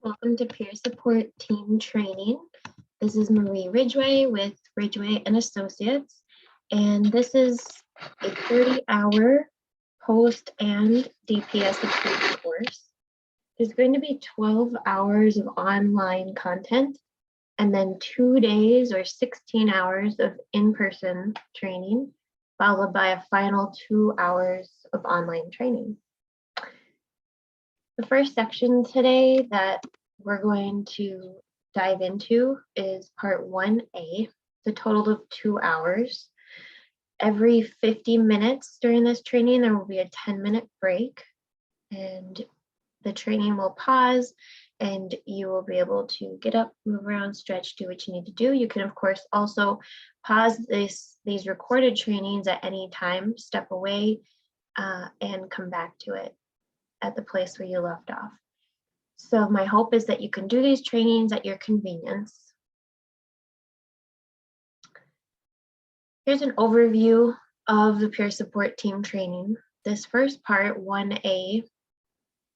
Welcome to Peer Support Team Training. This is Marie Ridgway with Ridgway and Associates, and this is a 30-hour post and DPS approved course. There's going to be 12 hours of online content and then 2 days or 16 hours of in-person training, followed by a final 2 hours of online training. The first section today that we're going to dive into is part 1A. It's a total of 2 hours. Every 50 minutes during this training, there will be a 10-minute break, and the training will pause, and you will be able to get up, move around, stretch, do what you need to do. You can, of course, also pause these recorded trainings at any time, step away, and come back to it at the place where you left off. So my hope is that you can do these trainings at your convenience. Here's an overview of the peer support team training. This first part, 1A,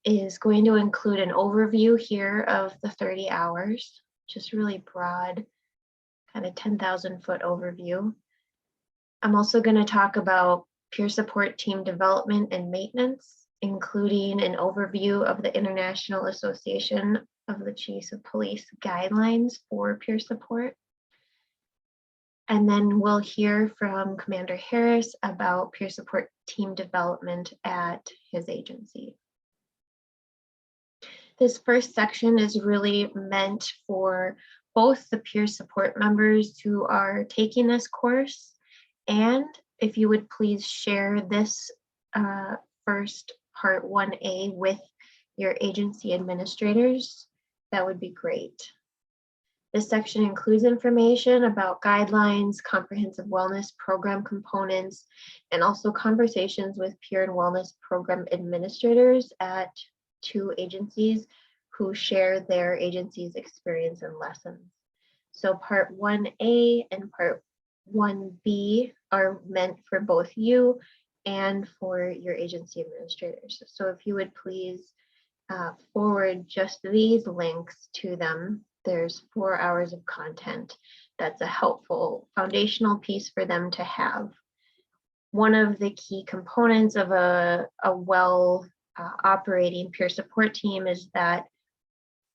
is going to include an overview here of the 30 hours, just really broad, kind of 10,000 foot overview. I'm also going to talk about peer support team development and maintenance, including an overview of the International Association of the Chiefs of Police guidelines for peer support. And then we'll hear from Commander Harris about peer support team development at his agency. This first section is really meant for both the peer support members who are taking this course, and if you would please share this first part 1A with your agency administrators, that would be great. This section includes information about guidelines, comprehensive wellness program components, and also conversations with peer and wellness program administrators at 2 agencies who share their agency's experience and lessons. So part 1A and part 1B are meant for both you and for your agency administrators. So if you would please forward just these links to them. There's 4 hours of content. That's a helpful foundational piece for them to have. One of the key components of a well operating peer support team is that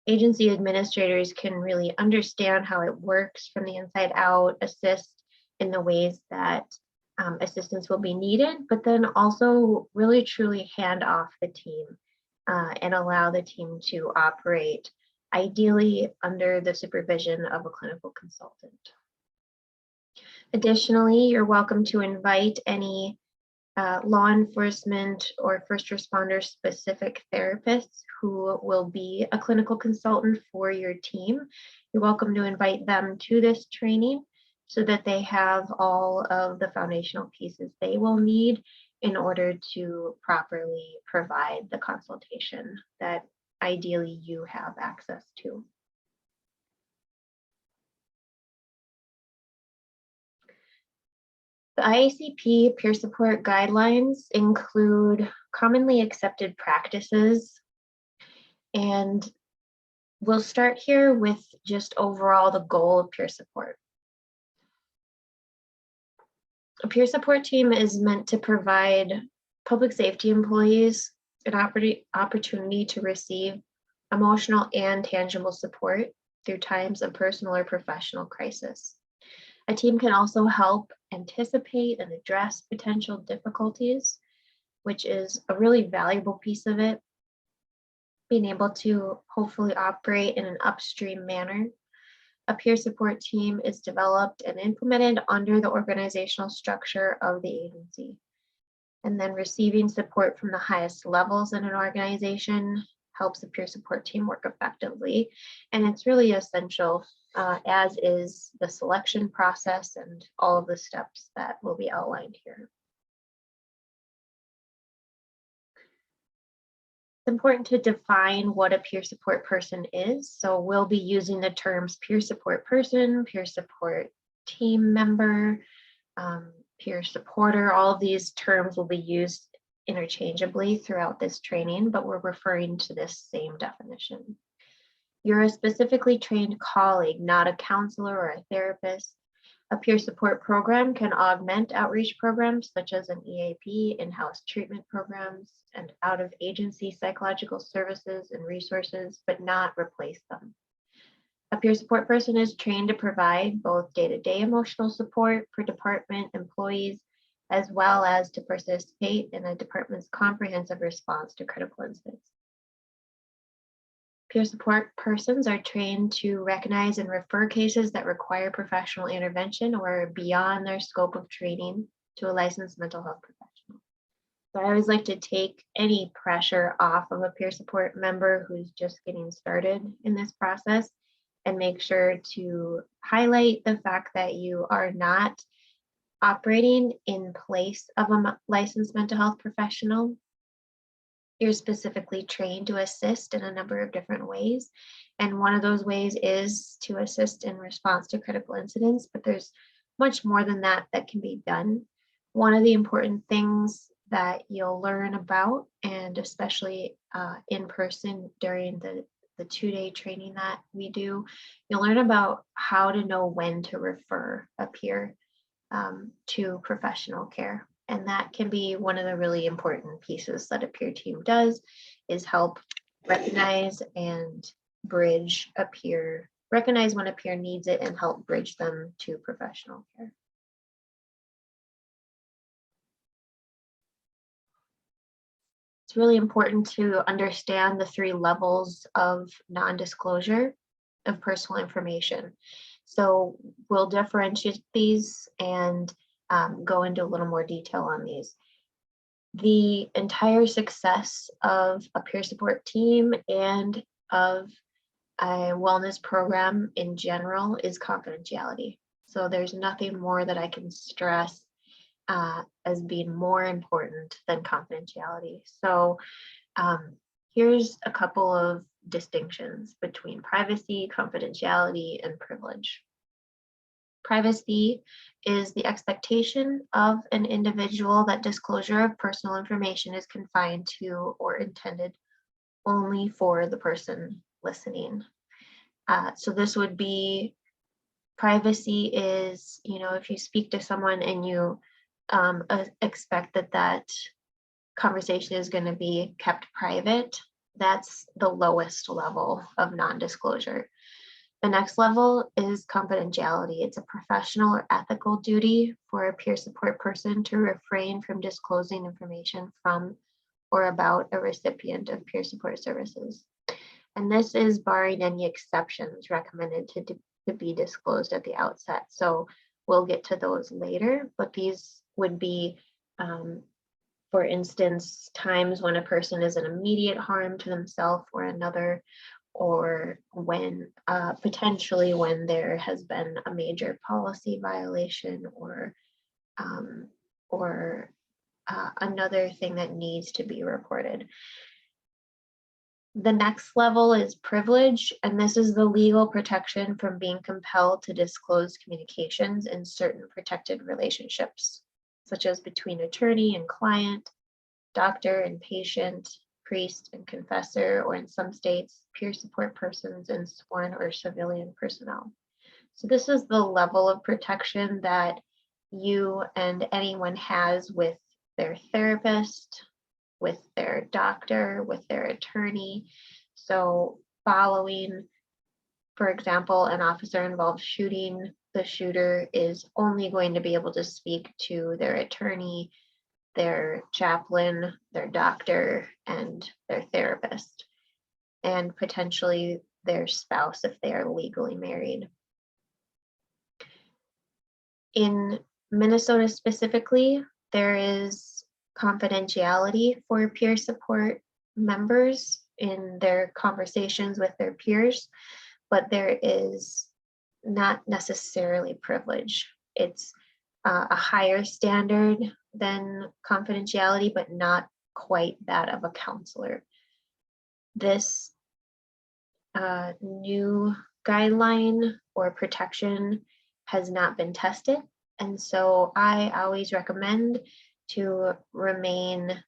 agency administrators can really understand how it works from the inside out, assist in the ways that assistance will be needed, but then also really truly hand off the team and allow the team to operate ideally under the supervision of a clinical consultant. Additionally, you're welcome to invite any law enforcement or first responder specific therapists who will be a clinical consultant for your team. You're welcome to invite them to this training so that they have all of the foundational pieces they will need in order to properly provide the consultation that ideally you have access to. The IACP peer support guidelines include commonly accepted practices, and we'll start here with just overall the goal of peer support. A peer support team is meant to provide public safety employees an opportunity to receive emotional and tangible support through times of personal or professional crisis. A team can also help anticipate and address potential difficulties, which is a really valuable piece of it. Being able to hopefully operate in an upstream manner. A peer support team is developed and implemented under the organizational structure of the agency. And then receiving support from the highest levels in an organization helps the peer support team work effectively. And it's really essential, as is the selection process and all of the steps that will be outlined here. It's important to define what a peer support person is. So we'll be using the terms peer support person, peer support team member, peer supporter. All of these terms will be used interchangeably throughout this training, but we're referring to this same definition. You're a specifically trained colleague, not a counselor or a therapist. A peer support program can augment outreach programs such as an EAP, in-house treatment programs, and out-of-agency psychological services and resources, but not replace them. A peer support person is trained to provide both day-to-day emotional support for department employees, as well as to participate in a department's comprehensive response to critical incidents. Peer support persons are trained to recognize and refer cases that require professional intervention or are beyond their scope of training to a licensed mental health professional. So I always like to take any pressure off of a peer support member who's just getting started in this process and make sure to highlight the fact that you are not operating in place of a licensed mental health professional. You're specifically trained to assist in a number of different ways. And one of those ways is to assist in response to critical incidents, but there's much more than that that can be done. One of the important things that you'll learn about, and especially in person during the 2-day training that we do, you'll learn about how to know when to refer a peer to professional care. And that can be one of the really important pieces that a peer team does, is help recognize and bridge a peer, recognize when a peer needs it and help bridge them to professional care. It's really important to understand the 3 levels of non-disclosure of personal information. So we'll differentiate these and go into a little more detail on these. The entire success of a peer support team and of a wellness program in general is confidentiality. So there's nothing more that I can stress as being more important than confidentiality. So here's a couple of distinctions between privacy, confidentiality, and privilege. Privacy is the expectation of an individual that disclosure of personal information is confined to or intended only for the person listening. So this would be, privacy is, if you speak to someone and you expect that conversation is going to be kept private, that's the lowest level of non-disclosure. The next level is confidentiality. It's a professional or ethical duty for a peer support person to refrain from disclosing information from or about a recipient of peer support services. And this is barring any exceptions recommended to be disclosed at the outset. So we'll get to those later, but these would be, for instance, times when a person is an immediate harm to themselves or another, or when potentially when there has been a major policy violation or another thing that needs to be reported. The next level is privilege, and this is the legal protection from being compelled to disclose communications in certain protected relationships, such as between attorney and client, doctor and patient, priest and confessor, or in some states, peer support persons and sworn or civilian personnel. So this is the level of protection that you and anyone has with their therapist, with their doctor, with their attorney. So following, for example, an officer involved shooting, the shooter is only going to be able to speak to their attorney, their chaplain, their doctor, and their therapist, and potentially their spouse if they are legally married. In Minnesota specifically, there is confidentiality for peer support members in their conversations with their peers, but there is not necessarily privilege. It's a higher standard than confidentiality, but not quite that of a counselor. This new guideline or protection has not been tested, and so I always recommend to remain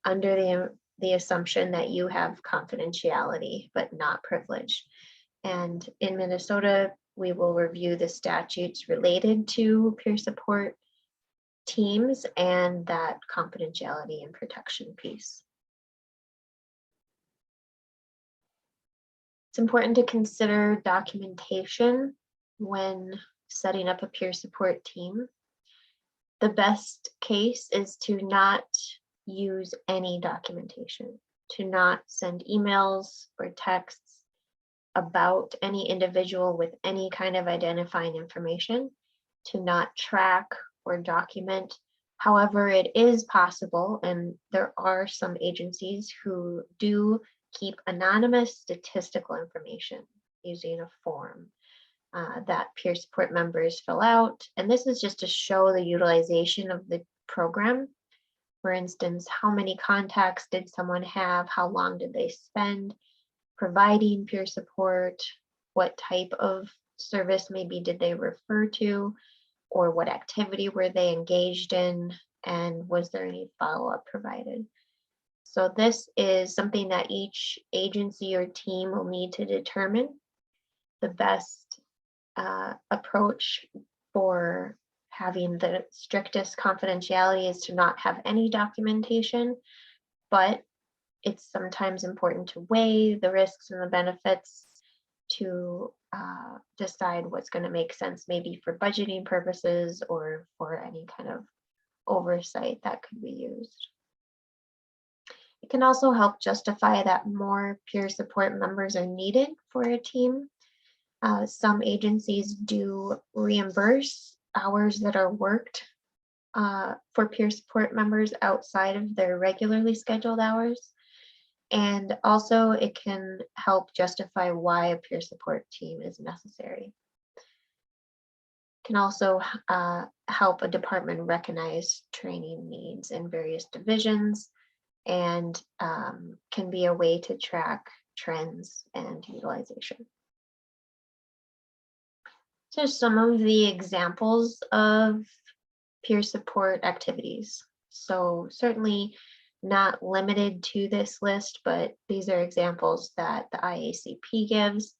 under the assumption that you have confidentiality but not privilege. And in Minnesota, we will review the statutes related to peer support teams and that confidentiality and protection piece. It's important to consider documentation when setting up a peer support team. The best case is to not use any documentation, to not send emails or texts about any individual with any kind of identifying information, to not track or document. However, it is possible, and there are some agencies who do keep anonymous statistical information using a form that peer support members fill out. And this is just to show the utilization of the program. For instance, how many contacts did someone have? How long did they spend providing peer support? What type of service maybe did they refer to? Or what activity were they engaged in? And was there any follow-up provided? So this is something that each agency or team will need to determine. The best approach for having the strictest confidentiality is to not have any documentation, but it's sometimes important to weigh the risks and the benefits to decide what's going to make sense, maybe for budgeting purposes or for any kind of oversight that could be used. It can also help justify that more peer support members are needed for a team. Some agencies do reimburse hours that are worked for peer support members outside of their regularly scheduled hours. And also it can help justify why a peer support team is necessary. It can also help a department recognize training needs in various divisions, and can be a way to track trends and utilization. So some of the examples of peer support activities. So certainly not limited to this list, but these are examples that the IACP gives.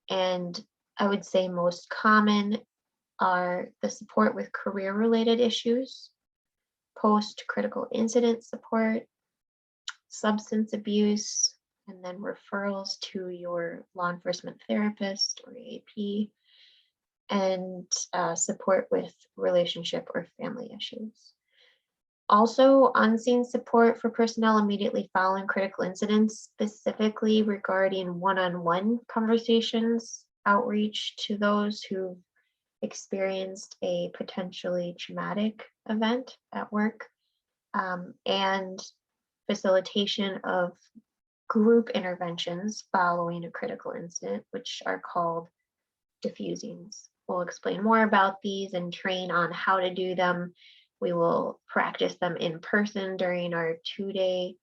And I would say most common are the support with career-related issues, post-critical incident support, substance abuse, and then referrals to your law enforcement therapist or AP, and support with relationship or family issues. Also, unseen support for personnel immediately following critical incidents, specifically regarding one-on-one conversations, outreach to those who experienced a potentially traumatic event at work, and facilitation of group interventions following a critical incident, which are called diffusings. We'll explain more about these and train on how to do them. We will practice them in person during our 2-day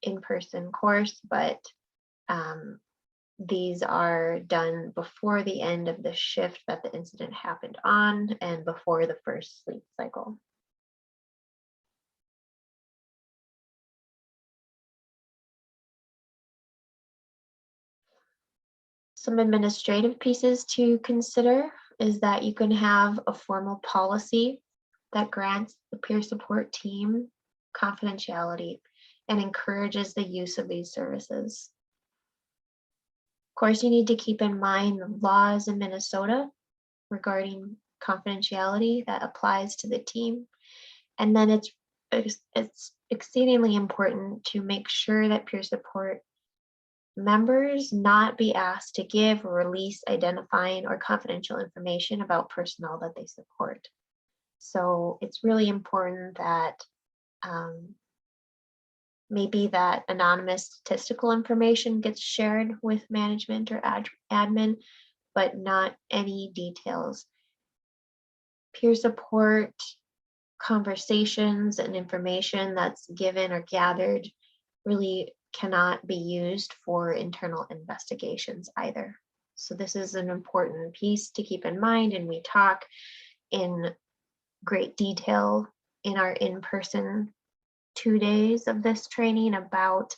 in-person course, but these are done before the end of the shift that the incident happened on and before the first sleep cycle. Some administrative pieces to consider is that you can have a formal policy that grants the peer support team confidentiality and encourages the use of these services. Of course, you need to keep in mind the laws in Minnesota regarding confidentiality that applies to the team. And then it's exceedingly important to make sure that peer support members not be asked to give or release identifying or confidential information about personnel that they support. So it's really important that maybe that anonymous statistical information gets shared with management or admin, but not any details. Peer support conversations and information that's given or gathered really cannot be used for internal investigations either. So this is an important piece to keep in mind, and we talk in great detail in our in-person 2 days of this training about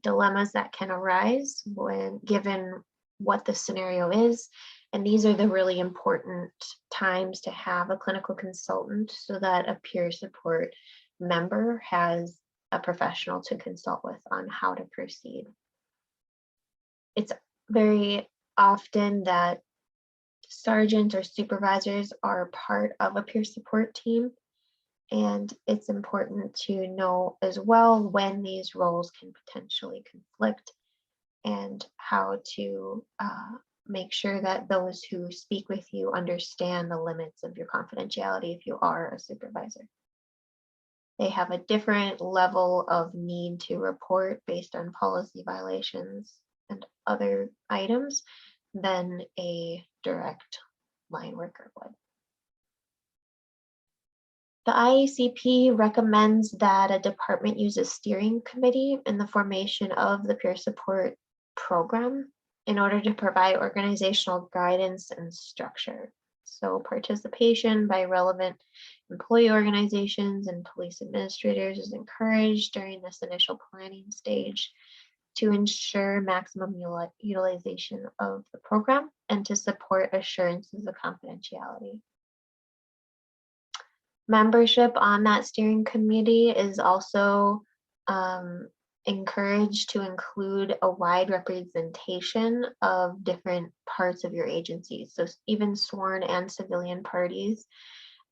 dilemmas that can arise when given what the scenario is. And these are the really important times to have a clinical consultant so that a peer support member has a professional to consult with on how to proceed. It's very often that sergeants or supervisors are part of a peer support team, and it's important to know as well when these roles can potentially conflict and how to make sure that those who speak with you understand the limits of your confidentiality if you are a supervisor. They have a different level of need to report based on policy violations and other items than a direct line worker would. The IACP recommends that a department use a steering committee in the formation of the peer support program in order to provide organizational guidance and structure. So participation by relevant employee organizations and police administrators is encouraged during this initial planning stage to ensure maximum utilization of the program and to support assurances of confidentiality. Membership on that steering committee is also encouraged to include a wide representation of different parts of your agency. So even sworn and civilian parties.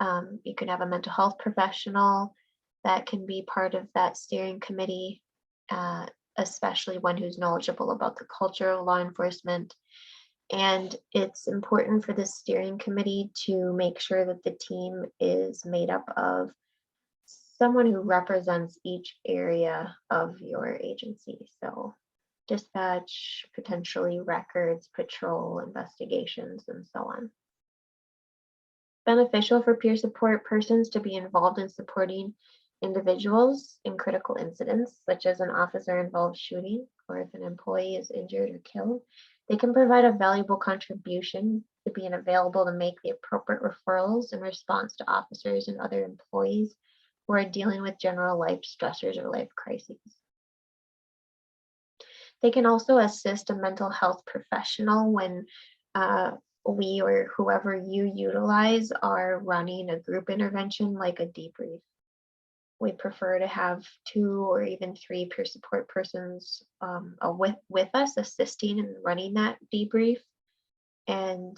You can have a mental health professional that can be part of that steering committee, especially one who's knowledgeable about the culture of law enforcement. And it's important for the steering committee to make sure that the team is made up of someone who represents each area of your agency. So dispatch, potentially records, patrol, investigations, and so on. Beneficial for peer support persons to be involved in supporting individuals in critical incidents, such as an officer-involved shooting, or if an employee is injured or killed. They can provide a valuable contribution to being available to make the appropriate referrals in response to officers and other employees who are dealing with general life stressors or life crises. They can also assist a mental health professional when we or whoever you utilize are running a group intervention like a debrief. We prefer to have 2 or even 3 peer support persons with us assisting in running that debrief, and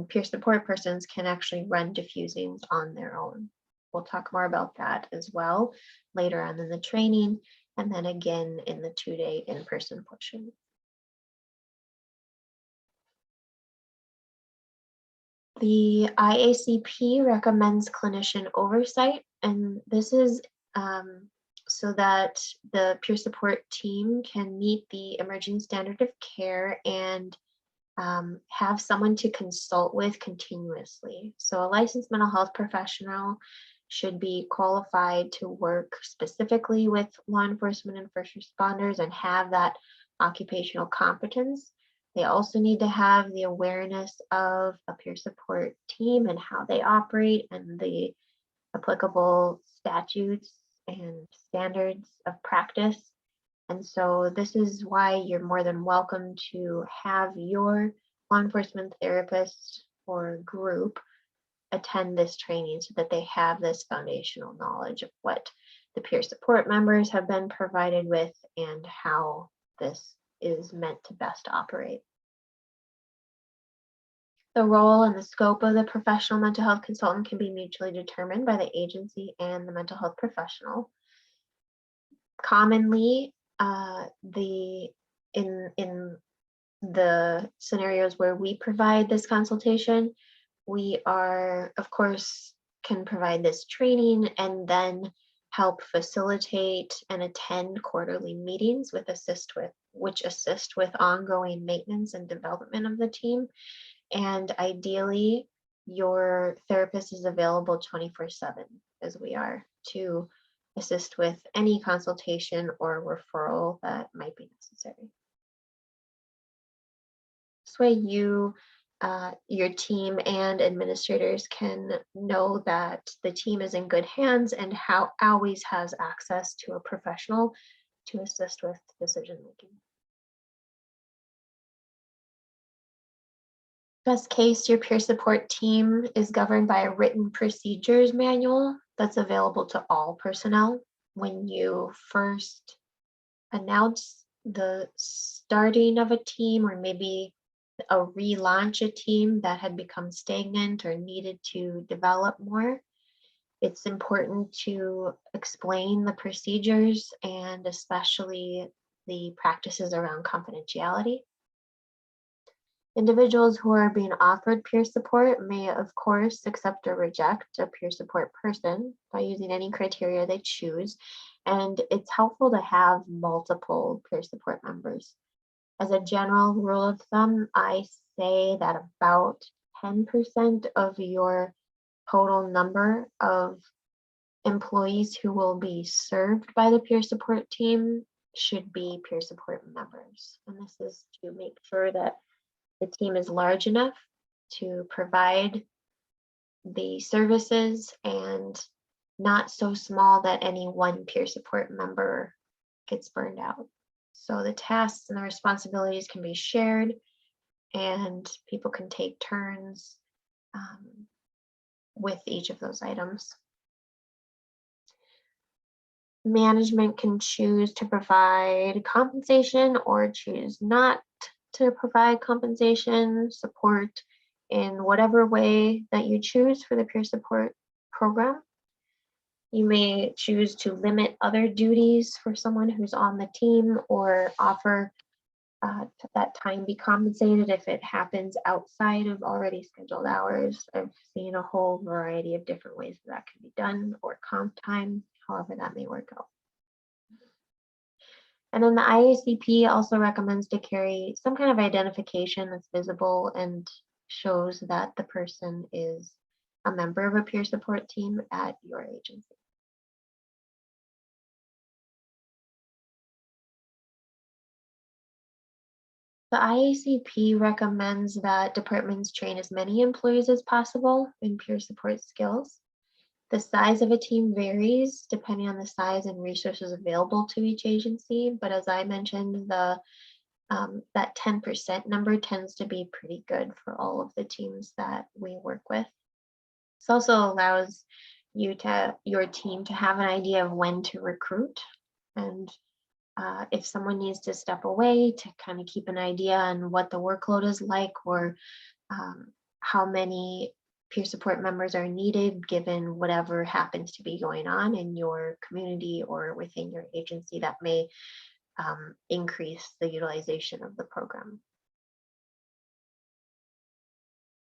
peer support persons can actually run diffusings on their own. We'll talk more about that as well later on in the training, and then again in the 2-day in-person portion. The IACP recommends clinician oversight, and this is so that the peer support team can meet the emerging standard of care and have someone to consult with continuously. So a licensed mental health professional should be qualified to work specifically with law enforcement and first responders and have that occupational competence. They also need to have the awareness of a peer support team and how they operate and the applicable statutes and standards of practice. And so this is why you're more than welcome to have your law enforcement therapist or group attend this training so that they have this foundational knowledge of what the peer support members have been provided with and how this is meant to best operate. The role and the scope of the professional mental health consultant can be mutually determined by the agency and the mental health professional. Commonly, in the scenarios where we provide this consultation, we are, of course, can provide this training and then help facilitate and attend quarterly meetings which assist with ongoing maintenance and development of the team. And ideally, your therapist is available 24/7, as we are, to assist with any consultation or referral that might be necessary. This way you your team and administrators can know that the team is in good hands and how always has access to a professional to assist with decision making. Best case, your peer support team is governed by a written procedures manual that's available to all personnel. When you first announce the starting of a team, or maybe a relaunch a team that had become stagnant or needed to develop more, it's important to explain the procedures and especially the practices around confidentiality. Individuals who are being offered peer support may, of course, accept or reject a peer support person by using any criteria they choose. And it's helpful to have multiple peer support members. As a general rule of thumb, I say that about 10% of your total number of employees who will be served by the peer support team should be peer support members. And this is to make sure that the team is large enough to provide the services and not so small that any one peer support member gets burned out. So the tasks and the responsibilities can be shared and people can take turns with each of those items. Management can choose to provide compensation or choose not to provide compensation, support in whatever way that you choose for the peer support program. You may choose to limit other duties for someone who's on the team or offer that time be compensated if it happens outside of already scheduled hours. I've seen a whole variety of different ways that can be done, or comp time, however that may work out. And then the IACP also recommends to carry some kind of identification that's visible and shows that the person is a member of a peer support team at your agency. The IACP recommends that departments train as many employees as possible in peer support skills. The size of a team varies depending on the size and resources available to each agency, but as I mentioned, that 10% number tends to be pretty good for all of the teams that we work with. This also allows your team to have an idea of when to recruit, and if someone needs to step away, to kind of keep an idea on what the workload is like, or how many peer support members are needed given whatever happens to be going on in your community or within your agency that may increase the utilization of the program.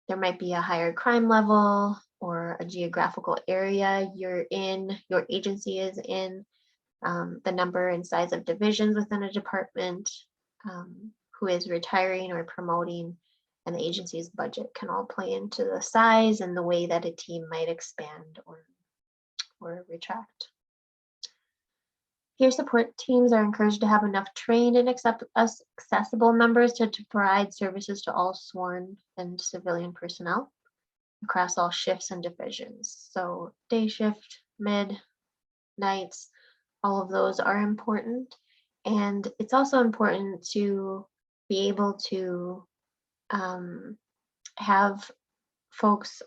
There might be a higher crime level or a geographical area your agency is in, the number and size of divisions within a department, who is retiring or promoting, and the agency's budget can all play into the size and the way that a team might expand or retract. Peer support teams are encouraged to have enough trained and accessible members to provide services to all sworn and civilian personnel across all shifts and divisions. So day shift, mid, nights, all of those are important. And it's also important to be able to have folks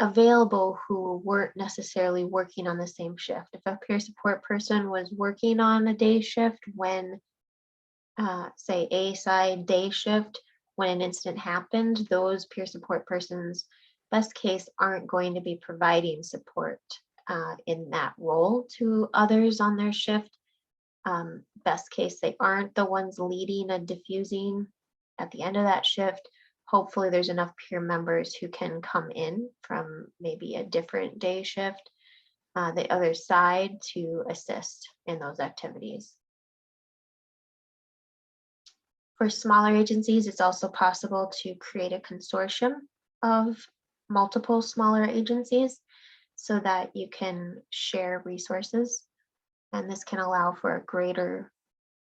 available who weren't necessarily working on the same shift. If a peer support person was working on a day shift when, say, A side day shift, when an incident happened, those peer support persons, best case, aren't going to be providing support in that role to others on their shift. Best case, they aren't the ones leading and diffusing at the end of that shift. Hopefully there's enough peer members who can come in from maybe a different day shift, the other side, to assist in those activities. For smaller agencies, it's also possible to create a consortium of multiple smaller agencies so that you can share resources. And this can allow for a greater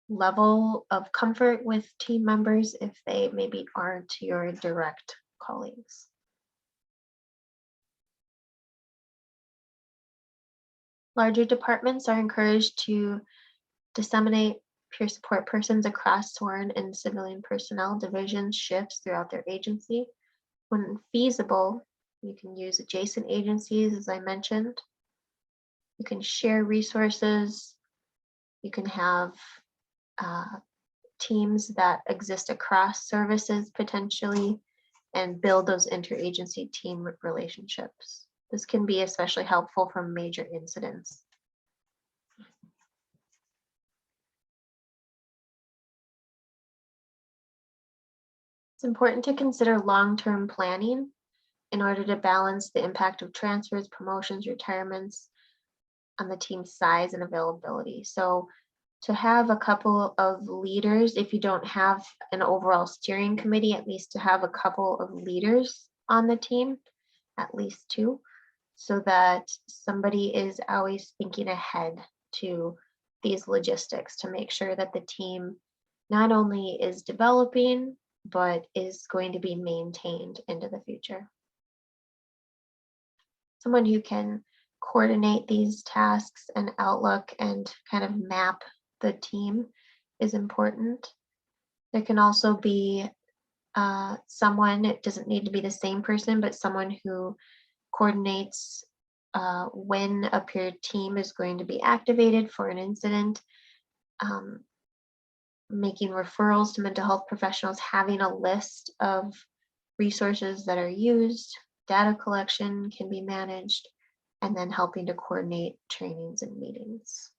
level of comfort with team members if they maybe aren't your direct colleagues. Larger departments are encouraged to disseminate peer support persons across sworn and civilian personnel divisions shifts throughout their agency. When feasible, you can use adjacent agencies, as I mentioned. You can share resources. You can have teams that exist across services potentially and build those interagency team relationships. This can be especially helpful for major incidents. It's important to consider long-term planning in order to balance the impact of transfers, promotions, retirements on the team's size and availability. So to have a couple of leaders, if you don't have an overall steering committee, at least to have a couple of leaders on the team, at least two, so that somebody is always thinking ahead to these logistics to make sure that the team not only is developing, but is going to be maintained into the future. Someone who can coordinate these tasks and outlook and kind of map the team is important. There can also be someone, it doesn't need to be the same person, but someone who coordinates when a peer team is going to be activated for an incident, making referrals to mental health professionals, having a list of resources that are used, data collection can be managed, and then helping to coordinate trainings and meetings,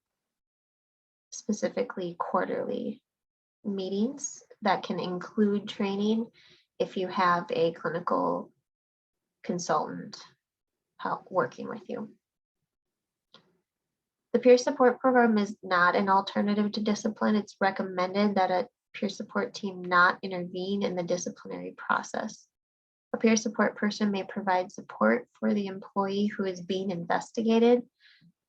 specifically quarterly meetings that can include training if you have a clinical consultant working with you. The peer support program is not an alternative to discipline. It's recommended that a peer support team not intervene in the disciplinary process. A peer support person may provide support for the employee who is being investigated,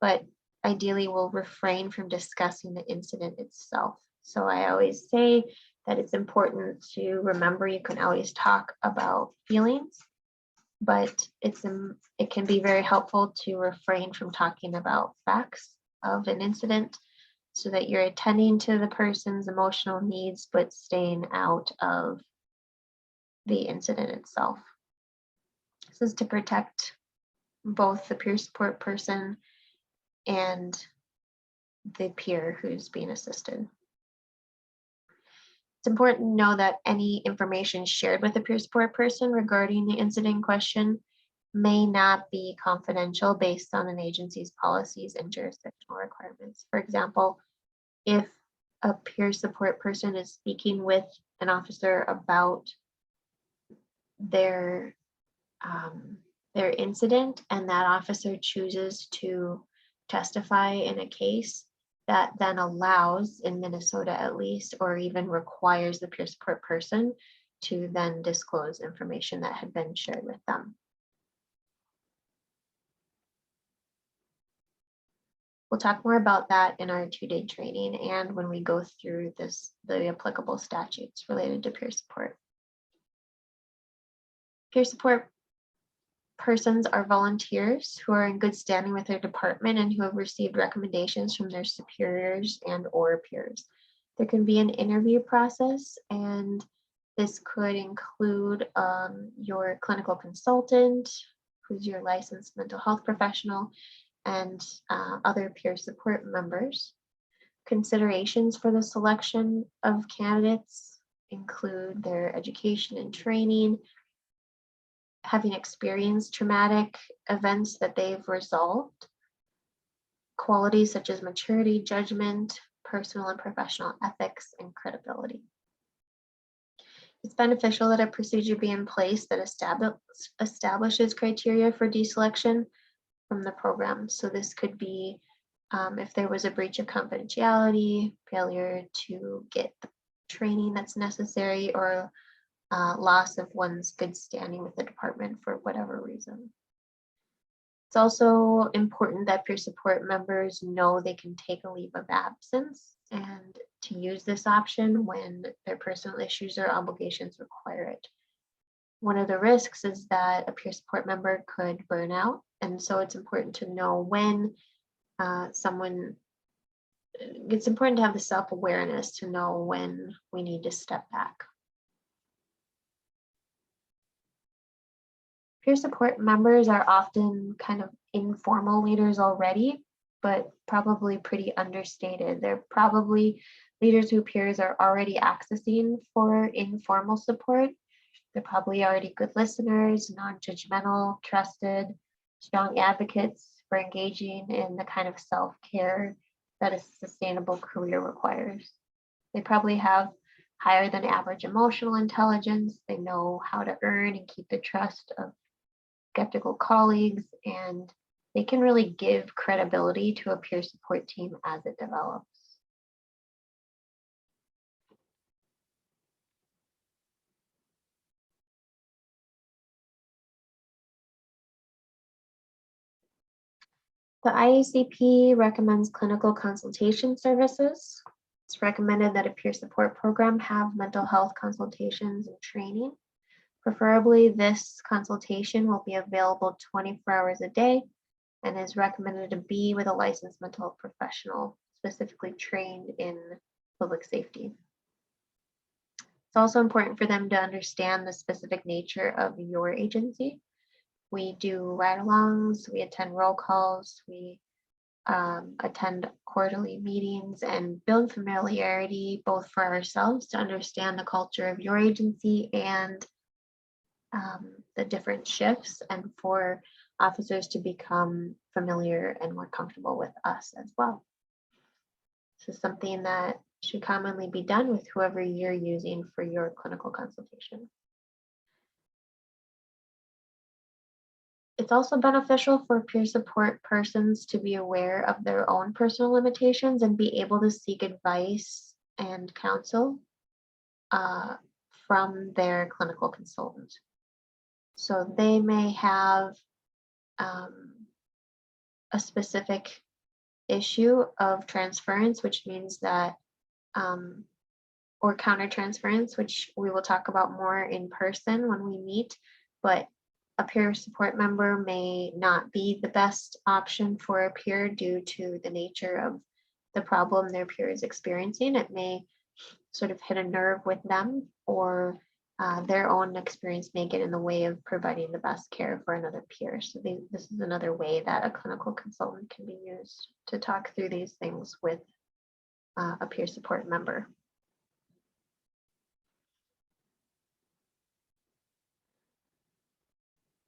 but ideally will refrain from discussing the incident itself. So I always say that it's important to remember you can always talk about feelings, but it can be very helpful to refrain from talking about facts of an incident so that you're attending to the person's emotional needs, but staying out of the incident itself. This is to protect both the peer support person and the peer who's being assisted. It's important to know that any information shared with the peer support person regarding the incident in question may not be confidential based on an agency's policies and jurisdictional requirements. For example, if a peer support person is speaking with an officer about their incident and that officer chooses to testify in a case, that then allows, in Minnesota at least, or even requires the peer support person to then disclose information that had been shared with them. We'll talk more about that in our 2-day training and when we go through the applicable statutes related to peer support. Peer support persons are volunteers who are in good standing with their department and who have received recommendations from their superiors and or peers. There can be an interview process, and this could include your clinical consultant, who's your licensed mental health professional, and other peer support members. Considerations for the selection of candidates include their education and training, having experienced traumatic events that they've resolved, qualities such as maturity, judgment, personal and professional ethics, and credibility. It's beneficial that a procedure be in place that establishes criteria for deselection from the program. So this could be if there was a breach of confidentiality, failure to get the training that's necessary, or loss of one's good standing with the department for whatever reason. It's also important that peer support members know they can take a leave of absence, and to use this option when their personal issues or obligations require it. One of the risks is that a peer support member could burn out, and so it's important to know when it's important to have the self-awareness to know when we need to step back. Peer support members are often kind of informal leaders already, but probably pretty understated. They're probably leaders who peers are already accessing for informal support. They're probably already good listeners, non-judgmental, trusted, strong advocates for engaging in the kind of self-care that a sustainable career requires. They probably have higher than average emotional intelligence. They know how to earn and keep the trust of skeptical colleagues, and they can really give credibility to a peer support team as it develops. The IACP recommends clinical consultation services. It's recommended that a peer support program have mental health consultations and training. Preferably, this consultation will be available 24 hours a day and is recommended to be with a licensed mental health professional specifically trained in public safety. It's also important for them to understand the specific nature of your agency. We do ride-alongs, we attend roll calls, we attend quarterly meetings and build familiarity both for ourselves to understand the culture of your agency and the different shifts, and for officers to become familiar and more comfortable with us as well. This is something that should commonly be done with whoever you're using for your clinical consultation. It's also beneficial for peer support persons to be aware of their own personal limitations and be able to seek advice and counsel from their clinical consultant. So they may have a specific issue of transference, which means that, or countertransference, which we will talk about more in person when we meet, but a peer support member may not be the best option for a peer due to the nature of the problem their peer is experiencing. It may sort of hit a nerve with them, or their own experience may get in the way of providing the best care for another peer. So this is another way that a clinical consultant can be used to talk through these things with a peer support member.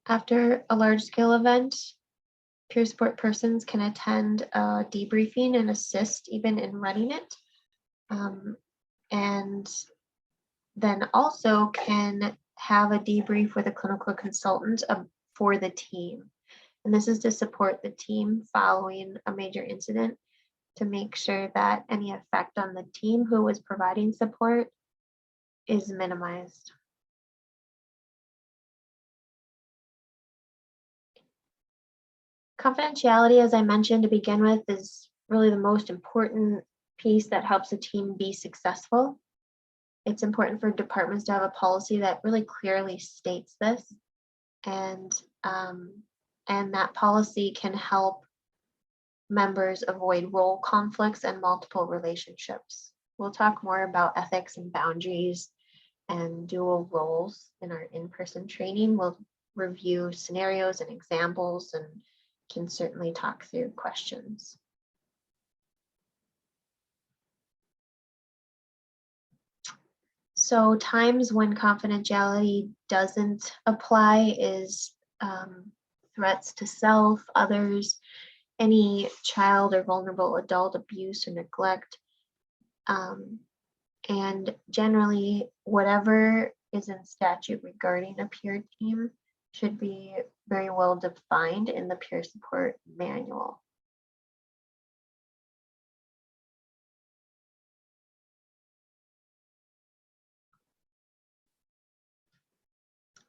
After a large-scale event, peer support persons can attend a debriefing and assist even in running it. And then also can have a debrief with a clinical consultant for the team. And this is to support the team following a major incident to make sure that any effect on the team who was providing support is minimized. Confidentiality, as I mentioned to begin with, is really the most important piece that helps a team be successful. It's important for departments to have a policy that really clearly states this, and that policy can help members avoid role conflicts and multiple relationships. We'll talk more about ethics and boundaries and dual roles in our in-person training. We'll review scenarios and examples and can certainly talk through questions. So times when confidentiality doesn't apply is threats to self, others, any child or vulnerable adult abuse or neglect, and generally whatever is in statute regarding a peer team should be very well defined in the peer support manual.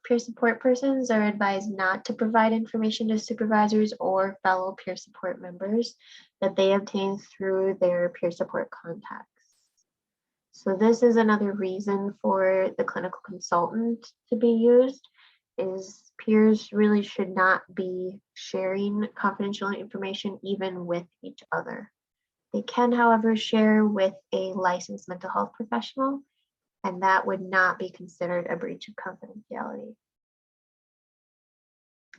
Peer support persons are advised not to provide information to supervisors or fellow peer support members that they obtain through their peer support contacts. So this is another reason for the clinical consultant to be used, is peers really should not be sharing confidential information even with each other. They can, however, share with a licensed mental health professional, and that would not be considered a breach of confidentiality.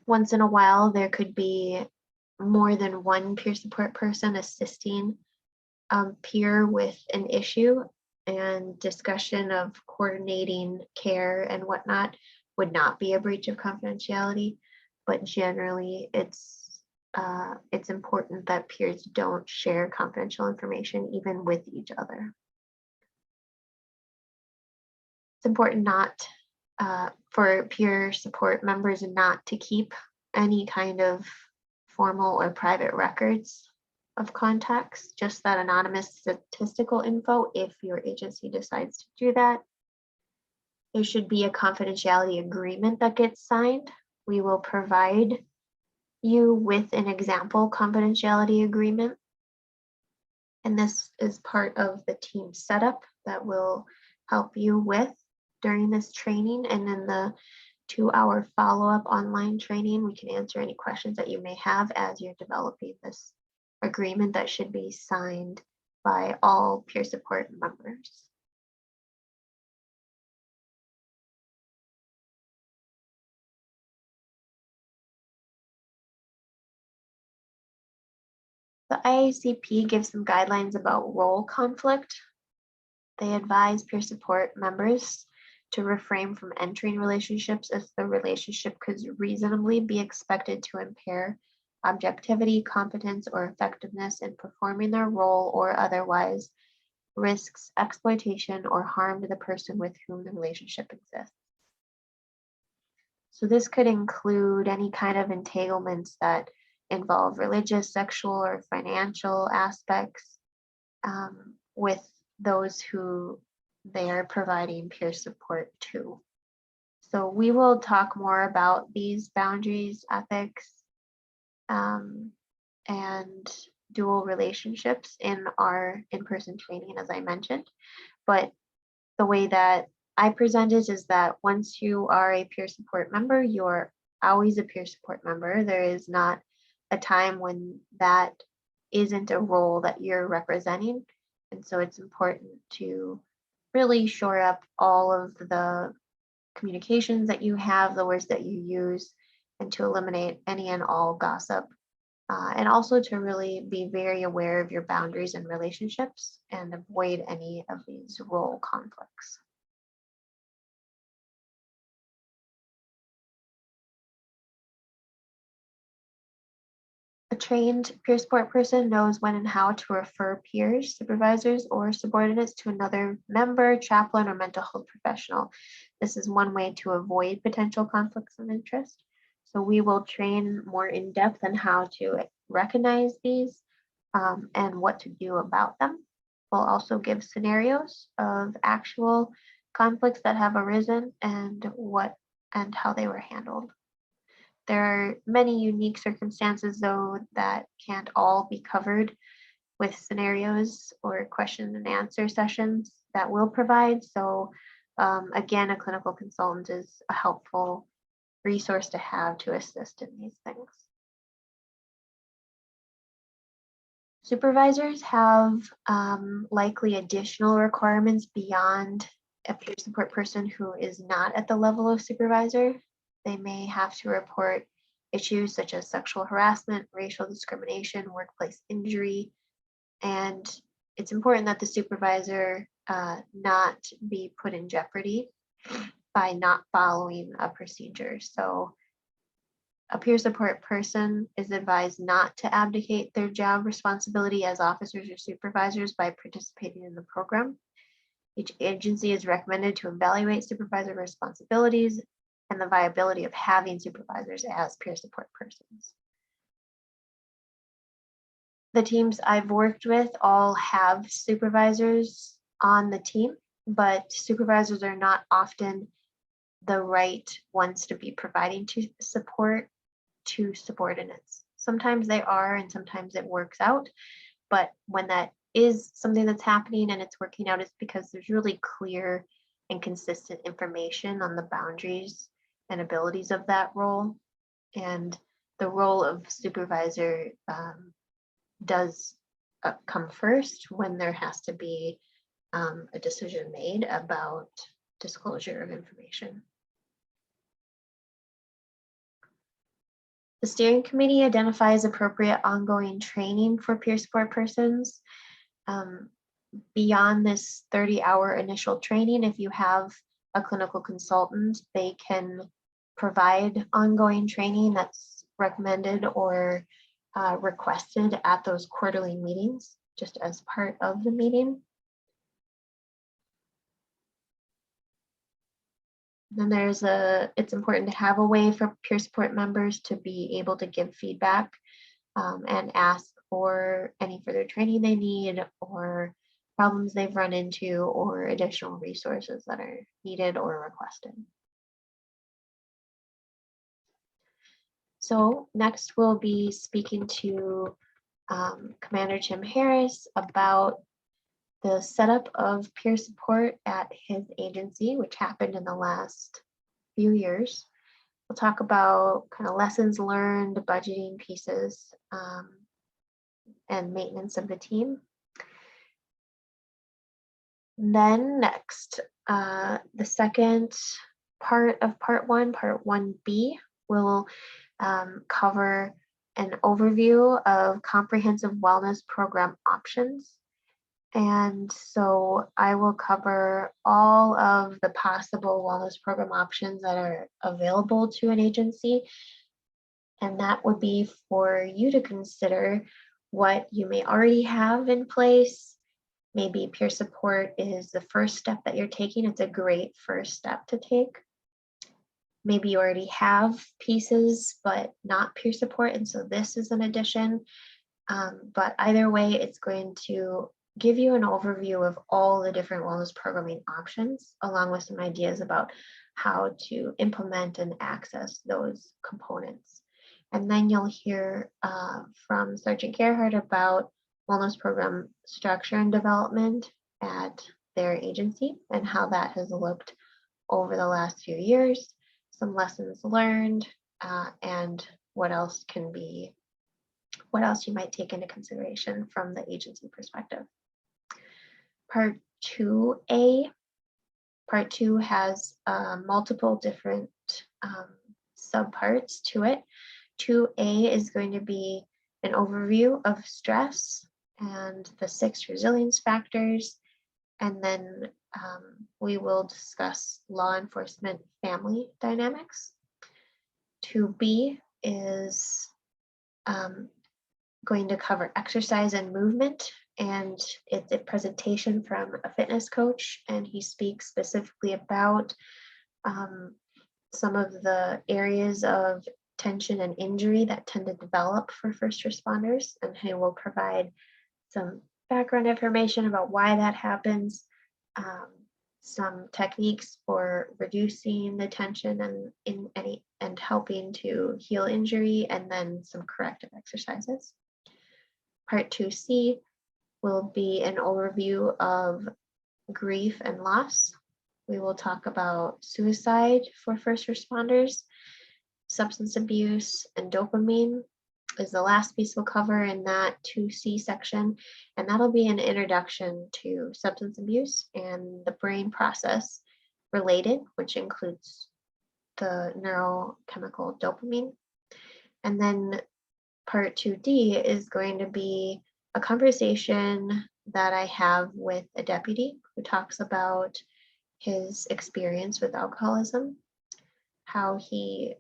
Once in a while, there could be more than one peer support person assisting peer with an issue, and discussion of coordinating care and whatnot would not be a breach of confidentiality. But generally, it's important that peers don't share confidential information even with each other. It's important not for peer support members not to keep any kind of formal or private records of contacts, just that anonymous statistical info if your agency decides to do that. There should be a confidentiality agreement that gets signed. We will provide you with an example confidentiality agreement. And this is part of the team setup that will help you with during this training. And in the 2-hour follow-up online training, we can answer any questions that you may have as you're developing this agreement that should be signed by all peer support members. The IACP gives some guidelines about role conflict. They advise peer support members to refrain from entering relationships if the relationship could reasonably be expected to impair objectivity, competence, or effectiveness in performing their role, or otherwise risks exploitation or harm to the person with whom the relationship exists. So this could include any kind of entanglements that involve religious, sexual, or financial aspects with those who they are providing peer support to. So we will talk more about these boundaries, ethics, and dual relationships in our in-person training, as I mentioned. But the way that I present it is that once you are a peer support member, you're always a peer support member. There is not a time when that isn't a role that you're representing. And so it's important to really shore up all of the communications that you have, the words that you use, and to eliminate any and all gossip. And also to really be very aware of your boundaries and relationships and avoid any of these role conflicts. A trained peer support person knows when and how to refer peers, supervisors, or subordinates to another member, chaplain, or mental health professional. This is one way to avoid potential conflicts of interest. So we will train more in depth on how to recognize these and what to do about them. We'll also give scenarios of actual conflicts that have arisen and how they were handled. There are many unique circumstances, though, that can't all be covered with scenarios or question and answer sessions that we'll provide. So again, a clinical consultant is a helpful resource to have to assist in these things. Supervisors have likely additional requirements beyond a peer support person who is not at the level of supervisor. They may have to report issues such as sexual harassment, racial discrimination, workplace injury, and it's important that the supervisor not be put in jeopardy by not following a procedure. So a peer support person is advised not to abdicate their job responsibility as officers or supervisors by participating in the program. Each agency is recommended to evaluate supervisor responsibilities and the viability of having supervisors as peer support persons. The teams I've worked with all have supervisors on the team, but supervisors are not often the right ones to be providing support to subordinates. Sometimes they are, and sometimes it works out, but when that is something that's happening and it's working out, is because there's really clear and consistent information on the boundaries and abilities of that role. And the role of supervisor does come first when there has to be a decision made about disclosure of information. The steering committee identifies appropriate ongoing training for peer support persons. Beyond this 30-hour initial training, if you have a clinical consultant, they can provide ongoing training that's recommended or requested at those quarterly meetings, just as part of the meeting. Then it's important to have a way for peer support members to be able to give feedback and ask for any further training they need, or problems they've run into, or additional resources that are needed or requested. So next we'll be speaking to Commander Tim Harris about the setup of peer support at his agency, which happened in the last few years. We'll talk about kind of lessons learned, budgeting pieces, and maintenance of the team. Then next, the second part of part 1B, will cover an overview of comprehensive wellness program options. And so I will cover all of the possible wellness program options that are available to an agency. And that would be for you to consider what you may already have in place. Maybe peer support is the first step that you're taking. It's a great first step to take. Maybe you already have pieces, but not peer support, and so this is an addition. But either way, it's going to give you an overview of all the different wellness programming options, along with some ideas about how to implement and access those components. And then you'll hear from Sergeant Gerhardt about wellness program structure and development at their agency and how that has looked over the last few years, some lessons learned, and what else you might take into consideration from the agency perspective. Part 2A. Part 2 has multiple different subparts to it. 2A is going to be an overview of stress and the 6 resilience factors, and then we will discuss law enforcement family dynamics. 2B is going to cover exercise and movement, and it's a presentation from a fitness coach, and he speaks specifically about some of the areas of tension and injury that tend to develop for first responders, and he will provide some background information about why that happens, some techniques for reducing the tension and helping to heal injury, and then some corrective exercises. Part 2C will be an overview of grief and loss. We will talk about suicide for first responders, substance abuse, and dopamine is the last piece we'll cover in that 2C section, and that'll be an introduction to substance abuse and the brain process related, which includes the neurochemical dopamine. And then part 2D is going to be a conversation that I have with a deputy who talks about his experience with alcoholism, how he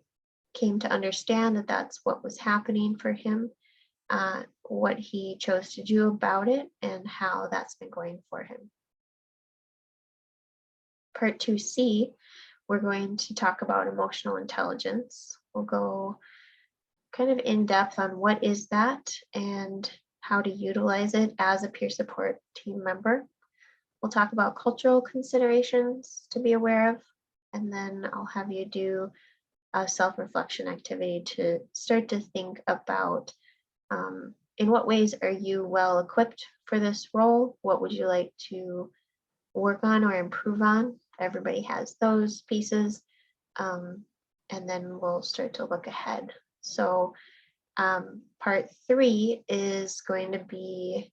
came to understand that that's what was happening for him, what he chose to do about it, and how that's been going for him. Part 2C, we're going to talk about emotional intelligence. We'll go kind of in depth on what is that and how to utilize it as a peer support team member. We'll talk about cultural considerations to be aware of, and then I'll have you do a self-reflection activity to start to think about in what ways are you well equipped for this role? What would you like to work on or improve on? Everybody has those pieces. And then we'll start to look ahead. So part 3 is going to be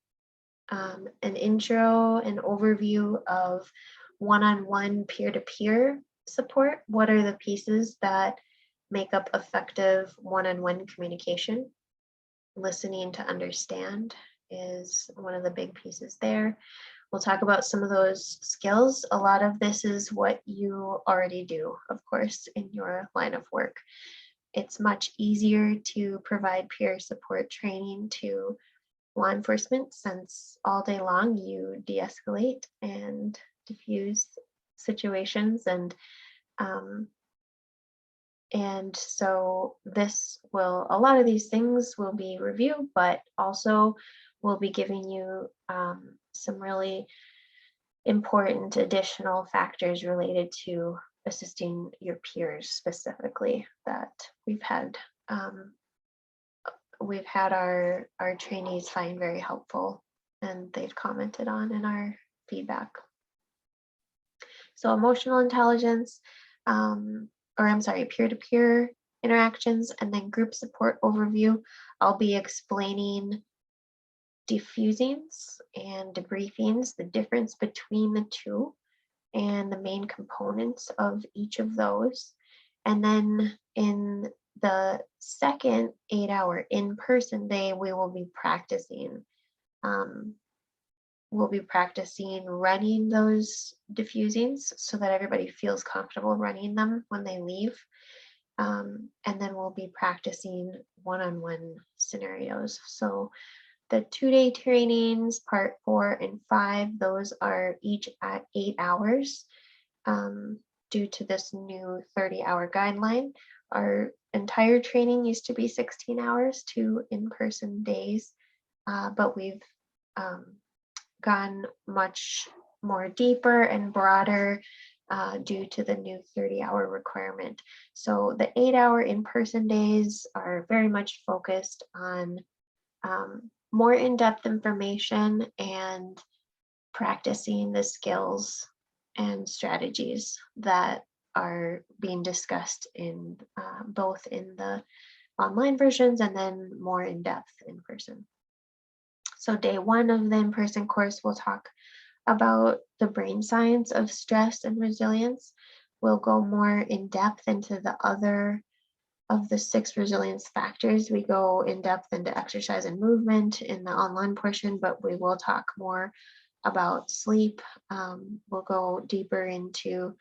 an intro, an overview of one-on-one peer-to-peer support. What are the pieces that make up effective one-on-one communication? Listening to understand is one of the big pieces there. We'll talk about some of those skills. A lot of this is what you already do, of course, in your line of work. It's much easier to provide peer support training to law enforcement since all day long you de-escalate and diffuse situations, and so a lot of these things will be reviewed, but also we'll be giving you some really important additional factors related to assisting your peers specifically that we've had our trainees find very helpful and they've commented on in our feedback. So emotional intelligence, peer-to-peer interactions, and then group support overview. I'll be explaining defusings and debriefings, the difference between the two, and the main components of each of those. And then in the second 8-hour in-person day, we will be practicing. We'll be practicing running those diffusings so that everybody feels comfortable running them when they leave. And then we'll be practicing one-on-one scenarios. So the 2-day trainings, part 4 and 5, those are each at 8 hours. Due to this new 30-hour guideline, our entire training used to be 16 hours, 2 in-person days, but we've gone much more deeper and broader due to the new 30-hour requirement. So the 8-hour in-person days are very much focused on more in-depth information and practicing the skills and strategies that are being discussed in both in the online versions and then more in depth in person. So day 1 of the in-person course, we'll talk about the brain science of stress and resilience. We'll go more in depth into the other of the 6 resilience factors. We go in depth into exercise and movement in the online portion, but we will talk more about sleep. We'll go deeper into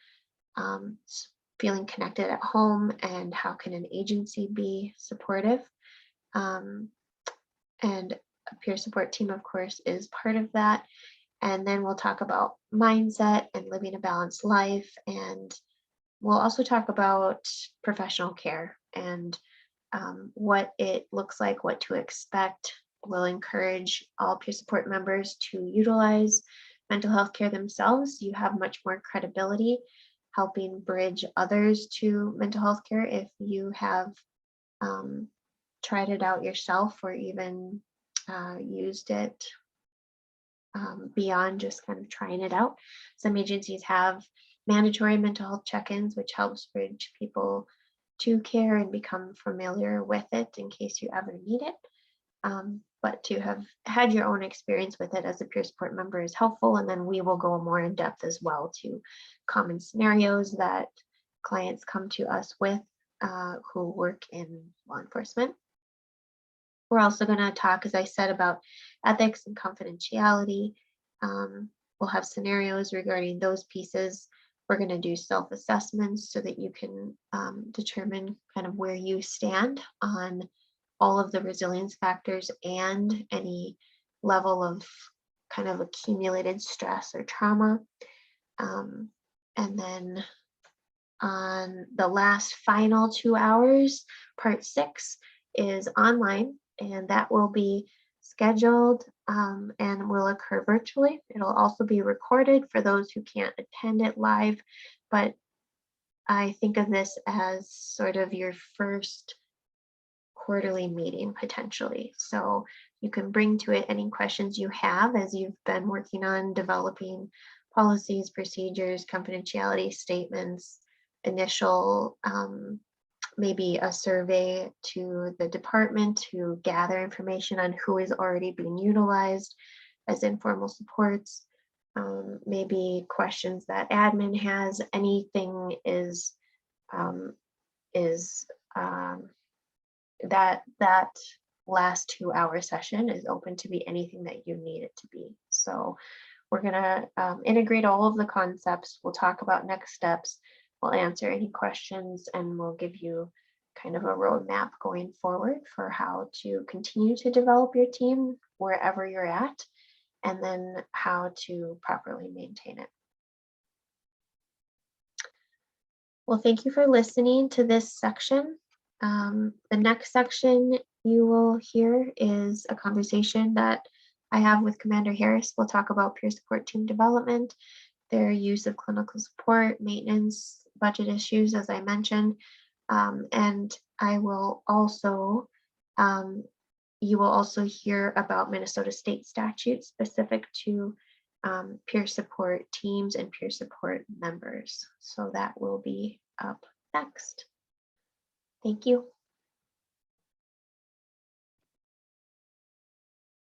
feeling connected at home and how can an agency be supportive. And a peer support team, of course, is part of that. And then we'll talk about mindset and living a balanced life. And we'll also talk about professional care and what it looks like, what to expect. We'll encourage all peer support members to utilize mental health care themselves. You have much more credibility helping bridge others to mental health care if you have tried it out yourself or even used it beyond just kind of trying it out. Some agencies have mandatory mental health check-ins, which helps bridge people to care and become familiar with it in case you ever need it. But to have had your own experience with it as a peer support member is helpful. And then we will go more in depth as well to common scenarios that clients come to us with who work in law enforcement. We're also going to talk, as I said, about ethics and confidentiality. We'll have scenarios regarding those pieces. We're going to do self-assessments so that you can determine kind of where you stand on all of the resilience factors and any level of kind of accumulated stress or trauma. And then on the last final 2 hours, part 6 is online, and that will be scheduled and will occur virtually. It'll also be recorded for those who can't attend it live, but I think of this as sort of your first quarterly meeting potentially. So You can bring to it any questions you have as you've been working on developing policies, procedures, confidentiality statements, initial maybe a survey to the department to gather information on who is already being utilized as informal supports. Maybe questions that admin has. Anything um, is that last 2 hour session is open to be anything that you need it to be. So we're gonna integrate all of the concepts. We'll talk about next steps. We'll answer any questions and we'll give you kind of a roadmap going forward for how to continue to develop your team wherever you're at, and then how to properly maintain it. Well, thank you for listening to this section. The next section you will hear is a conversation that I have with Commander Harris. We'll talk about peer support team development, their use of clinical support, maintenance, budget issues, as I mentioned. And I will also, you will also hear about Minnesota state statutes specific to peer support teams and peer support members. So that will be up next. Thank you.